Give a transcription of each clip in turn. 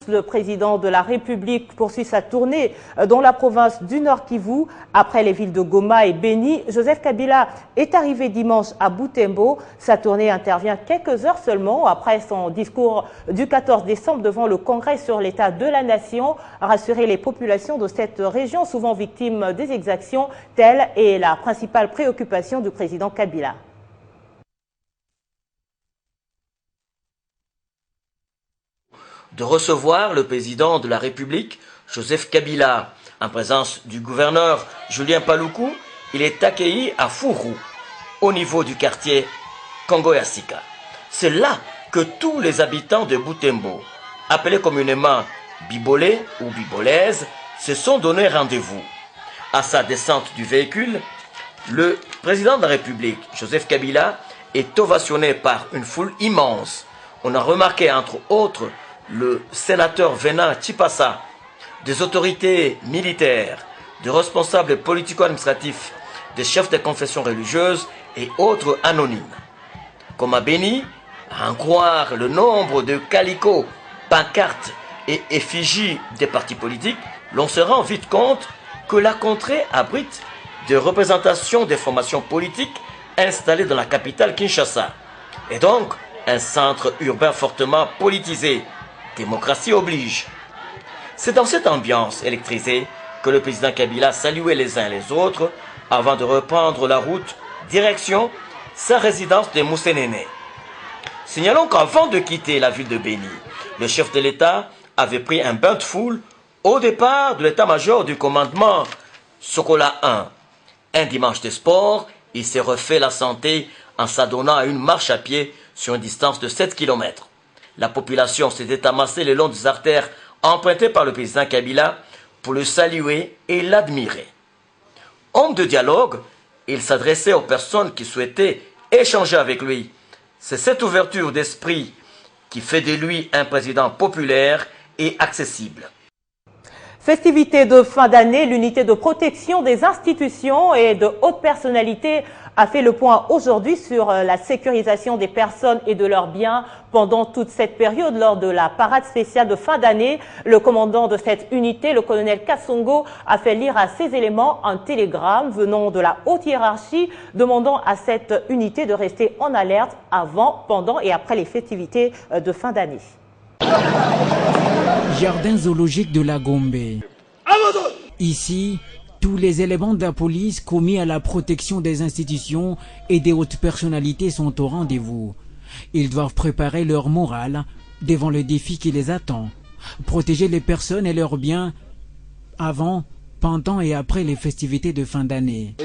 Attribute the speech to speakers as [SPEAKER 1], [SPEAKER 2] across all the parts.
[SPEAKER 1] Le président de la République poursuit sa tournée dans la province du Nord Kivu. Après les villes de Goma et Beni, Joseph Kabila est arrivé dimanche à Butembo. Sa tournée intervient quelques heures seulement après son discours du 14 décembre devant le Congrès sur l'état de la nation. Rassurer les populations de cette région, souvent victimes des exactions, telle est la principale préoccupation du président Kabila.
[SPEAKER 2] De recevoir le président de la République, Joseph Kabila. En présence du gouverneur Julien Paluku, il est accueilli à Furu, au niveau du quartier Kongo-Yassika. C'est là que tous les habitants de Butembo, appelés communément Bibolé ou Bibolaise, se sont donné rendez-vous. À sa descente du véhicule, le président de la République, Joseph Kabila, est ovationné par une foule immense. On a remarqué entre autres le sénateur Venant Chipasa, des autorités militaires, des responsables politico-administratifs, des chefs de confessions religieuses et autres anonymes. Comme à Beni, à en croire le nombre de calicots, pancartes et effigies des partis politiques, l'on se rend vite compte que la contrée abrite des représentations des formations politiques installées dans la capitale Kinshasa, et donc un centre urbain fortement politisé. Démocratie oblige. C'est dans cette ambiance électrisée que le président Kabila saluait les uns les autres avant de reprendre la route direction sa résidence de Moussénéné. Signalons qu'avant de quitter la ville de Beni, le chef de l'État avait pris un bain de foule au départ de l'état-major du commandement Sokola 1. Un dimanche de sport, il s'est refait la santé en s'adonnant à une marche à pied sur une distance de 7 km. La population s'était amassée le long des artères empruntées par le président Kabila pour le saluer et l'admirer. Homme de dialogue, il s'adressait aux personnes qui souhaitaient échanger avec lui. C'est cette ouverture d'esprit qui fait de lui un président populaire et accessible.
[SPEAKER 1] Festivités de fin d'année, l'unité de protection des institutions et de hautes personnalités a fait le point aujourd'hui sur la sécurisation des personnes et de leurs biens pendant toute cette période. Lors de la parade spéciale de fin d'année, le commandant de cette unité, le colonel Kassongo, a fait lire à ces éléments un télégramme venant de la haute hiérarchie demandant à cette unité de rester en alerte avant, pendant et après les festivités de fin d'année.
[SPEAKER 3] Jardin zoologique de la Gombe. Ici, tous les éléments de la police commis à la protection des institutions et des hautes personnalités sont au rendez-vous. Ils doivent préparer leur morale devant le défi qui les attend. Protéger les personnes et leurs biens avant, pendant et après les festivités de fin d'année.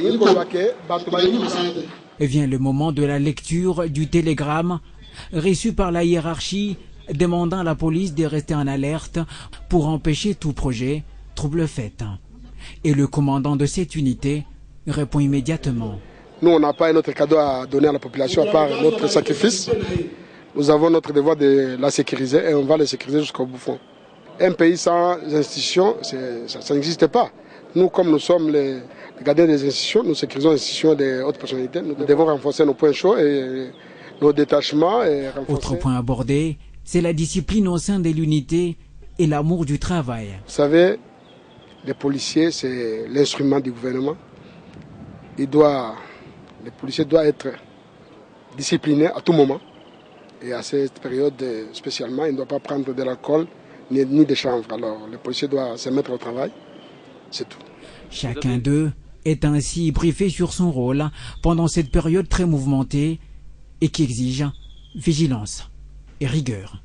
[SPEAKER 3] Et vient le moment de la lecture du télégramme reçu par la hiérarchie demandant à la police de rester en alerte pour empêcher tout projet trouble fait. Et le commandant de cette unité répond immédiatement.
[SPEAKER 4] Nous, on n'a pas un autre cadeau à donner à la population à part notre sacrifice. Nous avons notre devoir de la sécuriser et on va la sécuriser jusqu'au bout. Un pays sans institutions, ça n'existe pas. Nous, comme nous sommes les gardiens des institutions, nous sécurisons les institutions des hautes personnalités. Nous devons renforcer nos points chauds et nos détachements. Et
[SPEAKER 3] autre point abordé, c'est la discipline au sein de l'unité et l'amour du travail.
[SPEAKER 4] Vous savez, les policiers, c'est l'instrument du gouvernement. Les policiers doivent être disciplinés à tout moment. Et à cette période spécialement, ils ne doivent pas prendre de l'alcool ni de chanvre. Alors les policiers doivent se mettre au travail. C'est tout.
[SPEAKER 3] Chacun d'eux est ainsi briefé sur son rôle pendant cette période très mouvementée et qui exige vigilance et rigueur.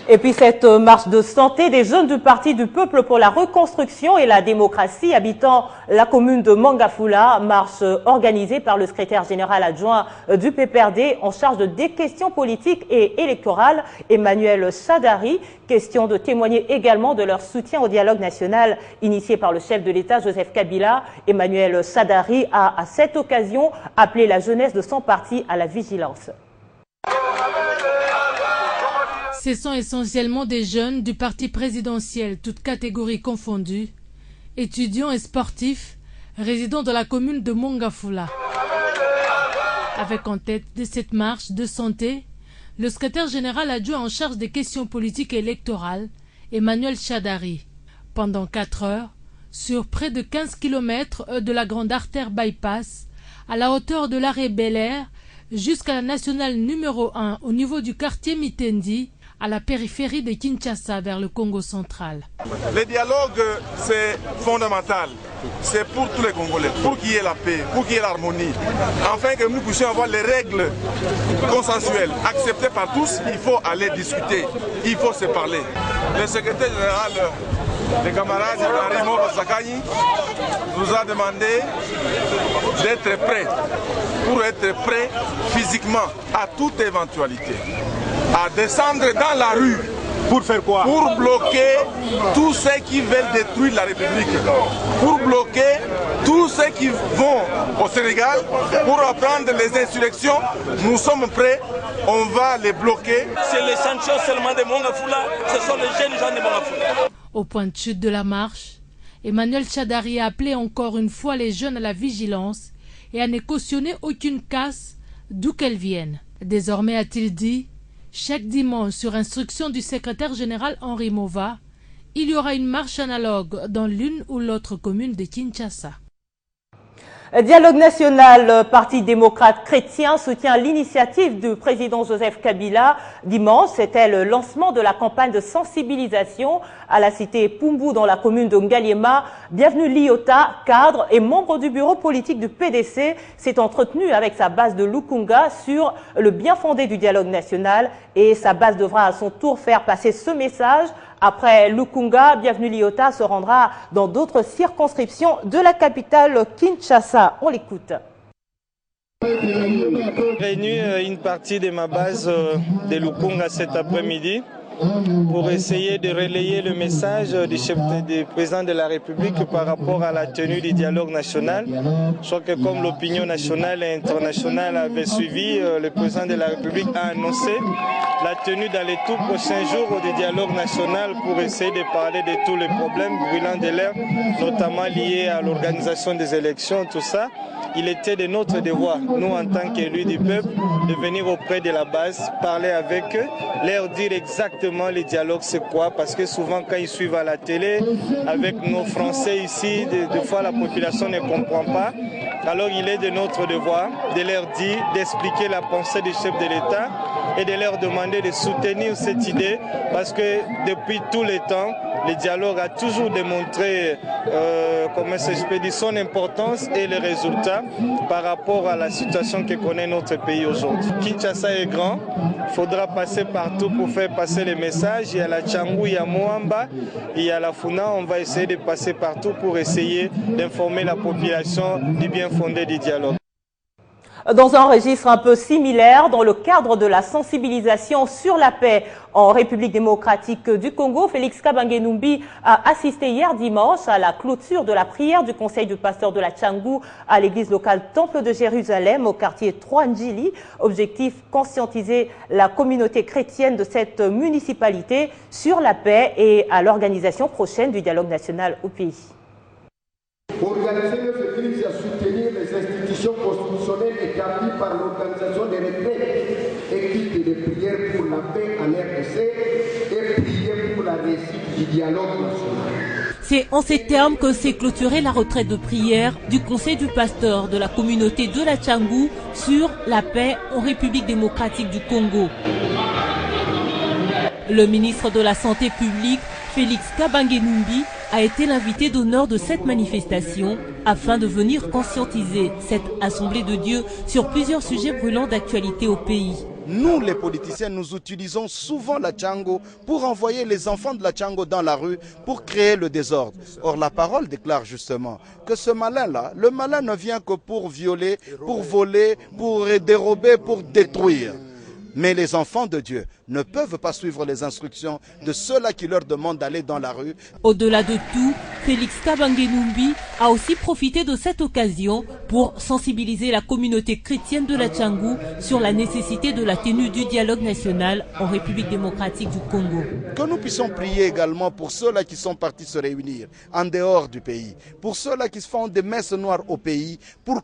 [SPEAKER 1] Et puis cette marche de santé des jeunes du Parti du Peuple pour la reconstruction et la démocratie habitant la commune de Mangafula, marche organisée par le secrétaire général adjoint du PPRD en charge des questions politiques et électorales, Emmanuel Sadari. Question de témoigner également de leur soutien au dialogue national initié par le chef de l'État, Joseph Kabila. Emmanuel Sadari a à cette occasion appelé la jeunesse de son parti à la vigilance.
[SPEAKER 5] Ce sont essentiellement des jeunes du parti présidentiel, toutes catégories confondues, étudiants et sportifs, résidant dans la commune de Mangafula. Avec en tête de cette marche de santé, le secrétaire général adjoint en charge des questions politiques et électorales, Emmanuel Chadari. Pendant 4 heures, sur près de 15 km de la grande artère bypass, à la hauteur de l'arrêt Bel Air, jusqu'à la nationale numéro 1 au niveau du quartier Mitendi, à la périphérie de Kinshasa vers le Congo central.
[SPEAKER 6] Le dialogue, c'est fondamental. C'est pour tous les Congolais, pour qu'il y ait la paix, pour qu'il y ait l'harmonie. Afin que nous puissions avoir les règles consensuelles acceptées par tous, il faut aller discuter, il faut se parler. Le secrétaire général, le camarade Ibrahim Sakani, nous a demandé d'être prêts, pour être prêts physiquement à toute éventualité, à descendre dans la rue. Pour faire quoi? Pour bloquer tous ceux qui veulent détruire la République. Pour bloquer tous ceux qui vont au Sénégal pour reprendre les insurrections. Nous sommes prêts, on va les bloquer.
[SPEAKER 7] C'est les sanctions seulement de Mongafula, ce sont les jeunes gens de Mongafula.
[SPEAKER 5] Au point de chute de la marche, Emmanuel Chadari a appelé encore une fois les jeunes à la vigilance et à ne cautionner aucune casse, d'où qu'elle vienne. Désormais, a-t-il dit, chaque dimanche, sur instruction du secrétaire général Henri Mova, il y aura une marche analogue dans l'une ou l'autre commune de Kinshasa.
[SPEAKER 1] Dialogue national, Parti démocrate chrétien soutient l'initiative du président Joseph Kabila. Dimanche, c'était le lancement de la campagne de sensibilisation à la cité Pumbu dans la commune de Ngaliema. Bienvenue Liota, cadre et membre du bureau politique du PDC, s'est entretenu avec sa base de Lukunga sur le bien fondé du dialogue national et sa base devra à son tour faire passer ce message. Après Lukunga, Bienvenue Liota se rendra dans d'autres circonscriptions de la capitale Kinshasa. On l'écoute.
[SPEAKER 8] Réuni une partie de ma base de Lukunga cet après-midi pour essayer de relayer le message du président de la République par rapport à la tenue du dialogue national. Je crois que comme l'opinion nationale et internationale avait suivi, le président de la République a annoncé la tenue dans les tout prochains jours du dialogue national pour essayer de parler de tous les problèmes brûlants de l'heure, notamment liés à l'organisation des élections, tout ça. Il était de notre devoir, nous en tant qu'élus du peuple, de venir auprès de la base, parler avec eux, leur dire exactement le dialogue c'est quoi, parce que souvent quand ils suivent à la télé, avec nos Français ici, des fois la population ne comprend pas. Alors il est de notre devoir de leur dire, d'expliquer la pensée du chef de l'État et de leur demander de soutenir cette idée, parce que depuis tout le temps, le dialogue a toujours démontré son importance et les résultats par rapport à la situation que connaît notre pays aujourd'hui. Kinshasa est grand, il faudra passer partout pour faire passer les messages. Il y a la Tchangou, il y a Moamba, il y a la Funa. On va essayer de passer partout pour essayer d'informer la population du bien fondé du dialogue.
[SPEAKER 1] Dans un registre un peu similaire, dans le cadre de la sensibilisation sur la paix en République démocratique du Congo, Félix Kabange-Numbi a assisté hier dimanche à la clôture de la prière du conseil du pasteur de la Tchangou à l'église locale Temple de Jérusalem au quartier 3 Njili. Objectif, conscientiser la communauté chrétienne de cette municipalité sur la paix et à l'organisation prochaine du dialogue national au pays.
[SPEAKER 9] Organiser notre église à soutenir les institutions constitutionnelles établies par l'organisation des retraites, équipe de prière pour la paix en RDC et prier pour la réussite du dialogue national.
[SPEAKER 10] C'est en ces termes que s'est clôturée la retraite de prière du conseil du pasteur de la communauté de la Tchangou sur la paix en République démocratique du Congo. Le ministre de la Santé publique, Félix Kabange-Numbi, a été l'invité d'honneur de cette manifestation afin de venir conscientiser cette Assemblée de Dieu sur plusieurs sujets brûlants d'actualité au pays.
[SPEAKER 11] Nous, les politiciens, nous utilisons souvent la Tchangou pour envoyer les enfants de la Tchangou dans la rue pour créer le désordre. Or, la parole déclare justement que ce malin-là, le malin ne vient que pour violer, pour voler, pour dérober, pour détruire. Mais les enfants de Dieu ne peuvent pas suivre les instructions de ceux-là qui leur demandent d'aller dans la rue.
[SPEAKER 10] Au-delà de tout, Félix Kabange-Numbi a aussi profité de cette occasion pour sensibiliser la communauté chrétienne de la Tchangou sur la nécessité de la tenue du dialogue national en République démocratique du Congo.
[SPEAKER 11] Que nous puissions prier également pour ceux-là qui sont partis se réunir en dehors du pays, pour ceux-là qui font des messes noires au pays pour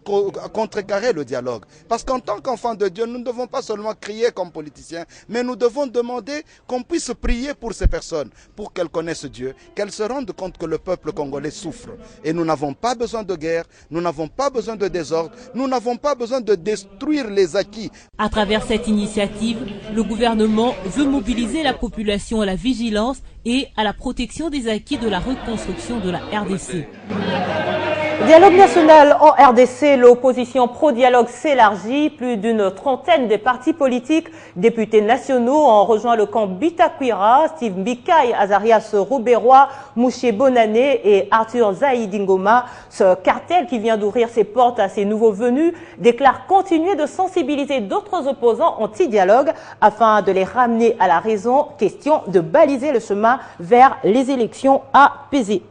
[SPEAKER 11] contrecarrer le dialogue. Parce qu'en tant qu'enfants de Dieu, nous ne devons pas seulement crier comme politiciens, mais nous devons demander qu'on puisse prier pour ces personnes, pour qu'elles connaissent Dieu, qu'elles se rendent compte que le peuple congolais souffre. Et nous n'avons pas besoin de guerre, nous n'avons pas besoin de désordre, nous n'avons pas besoin de détruire les acquis.
[SPEAKER 10] À travers cette initiative, le gouvernement veut mobiliser la population à la vigilance et à la protection des acquis de la reconstruction de la RDC.
[SPEAKER 1] Dialogue national en RDC, l'opposition pro-dialogue s'élargit. Plus d'une trentaine de partis politiques, députés nationaux ont rejoint le camp Bitakwira. Steve Mbikaï, Azarias Rouberois, Mouché Bonané et Arthur Zaïdingoma. Ce cartel qui vient d'ouvrir ses portes à ces nouveaux venus déclare continuer de sensibiliser d'autres opposants anti-dialogue afin de les ramener à la raison. Question de baliser le chemin vers les élections apaisées.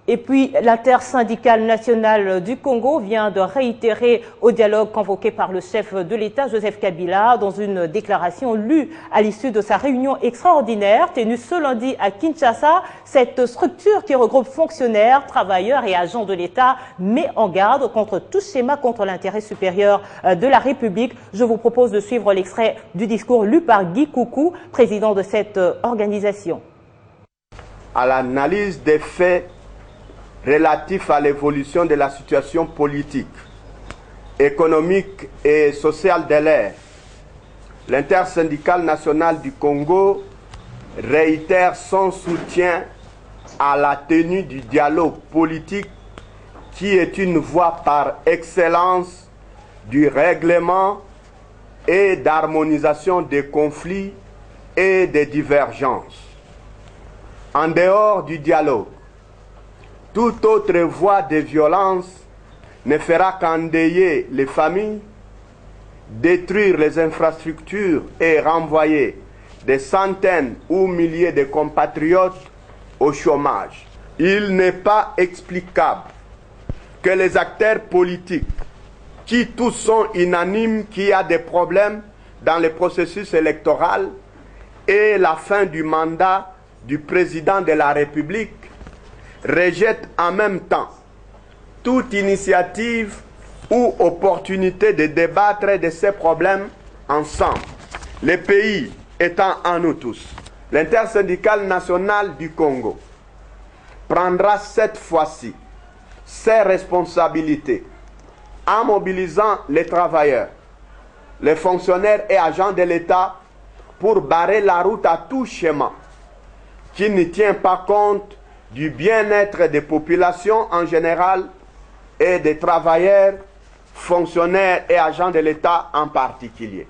[SPEAKER 1] Et puis, l'intersyndicale nationale du Congo vient de réitérer au dialogue convoqué par le chef de l'État, Joseph Kabila, dans une déclaration lue à l'issue de sa réunion extraordinaire tenue ce lundi à Kinshasa. Cette structure qui regroupe fonctionnaires, travailleurs et agents de l'État met en garde contre tout schéma contre l'intérêt supérieur de la République. Je vous propose de suivre l'extrait du discours lu par Guy Koukou, président de cette organisation.
[SPEAKER 12] À l'analyse des faits relatif à l'évolution de la situation politique, économique et sociale de l'ère, l'intersyndicale nationale du Congo réitère son soutien à la tenue du dialogue politique qui est une voie par excellence du règlement et d'harmonisation des conflits et des divergences. En dehors du dialogue, toute autre voie de violence ne fera qu'endeuiller les familles, détruire les infrastructures et renvoyer des centaines ou milliers de compatriotes au chômage. Il n'est pas explicable que les acteurs politiques, qui tous sont unanimes qu'il y a des problèmes dans le processus électoral et la fin du mandat du président de la République, rejette en même temps toute initiative ou opportunité de débattre de ces problèmes ensemble. Le pays étant en nous tous, l'intersyndicale nationale du Congo prendra cette fois-ci ses responsabilités en mobilisant les travailleurs, les fonctionnaires et agents de l'État pour barrer la route à tout schéma qui ne tient pas compte du bien-être des populations en général et des travailleurs, fonctionnaires et agents de l'État en particulier.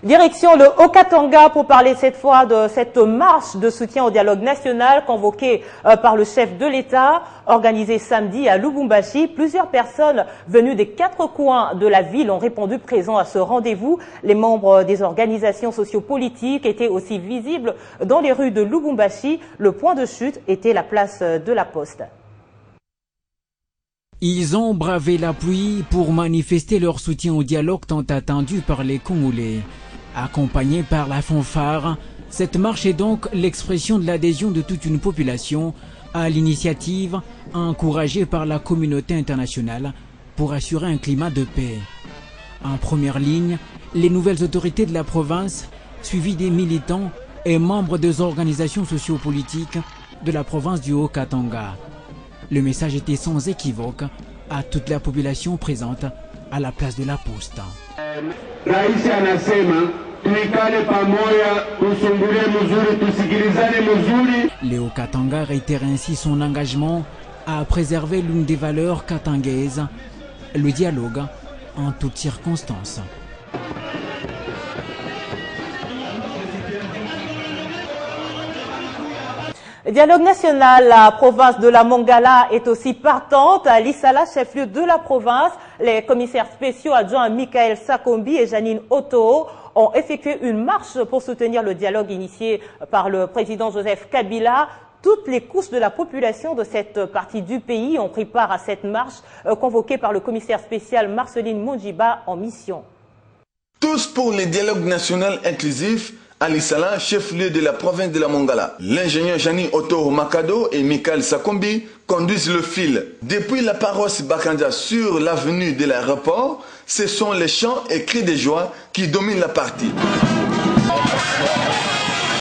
[SPEAKER 1] Direction le Haut-Katanga pour parler cette fois de cette marche de soutien au dialogue national convoquée par le chef de l'État, organisée samedi à Lubumbashi. Plusieurs personnes venues des quatre coins de la ville ont répondu présents à ce rendez-vous. Les membres des organisations sociopolitiques étaient aussi visibles dans les rues de Lubumbashi. Le point de chute était la place de la Poste.
[SPEAKER 3] Ils ont bravé la pluie pour manifester leur soutien au dialogue tant attendu par les Congolais. Accompagnée par la fanfare, cette marche est donc l'expression de l'adhésion de toute une population à l'initiative encouragée par la communauté internationale pour assurer un climat de paix. En première ligne, les nouvelles autorités de la province, suivies des militants et membres des organisations sociopolitiques de la province du Haut-Katanga. Le message était sans équivoque à toute la population présente à la place de la Poste. Le Haut-Katanga réitère ainsi son engagement à préserver l'une des valeurs katangaises, le dialogue en toutes circonstances.
[SPEAKER 1] Dialogue national, la province de la Mongala est aussi partante. À Lissala, chef-lieu de la province, les commissaires spéciaux adjoints Michael Sakombi et Janine Otto ont effectué une marche pour soutenir le dialogue initié par le président Joseph Kabila. Toutes les couches de la population de cette partie du pays ont pris part à cette marche convoquée par le commissaire spécial Marceline Monjiba en mission.
[SPEAKER 13] Tous pour le dialogue national inclusif, Ali Salah, chef-lieu de la province de la Mongala. L'ingénieur Jani Otto Makado et Michael Sakombi conduisent le fil. Depuis la paroisse Bakanda sur l'avenue de l'aéroport, ce sont les chants et cris de joie qui dominent la partie.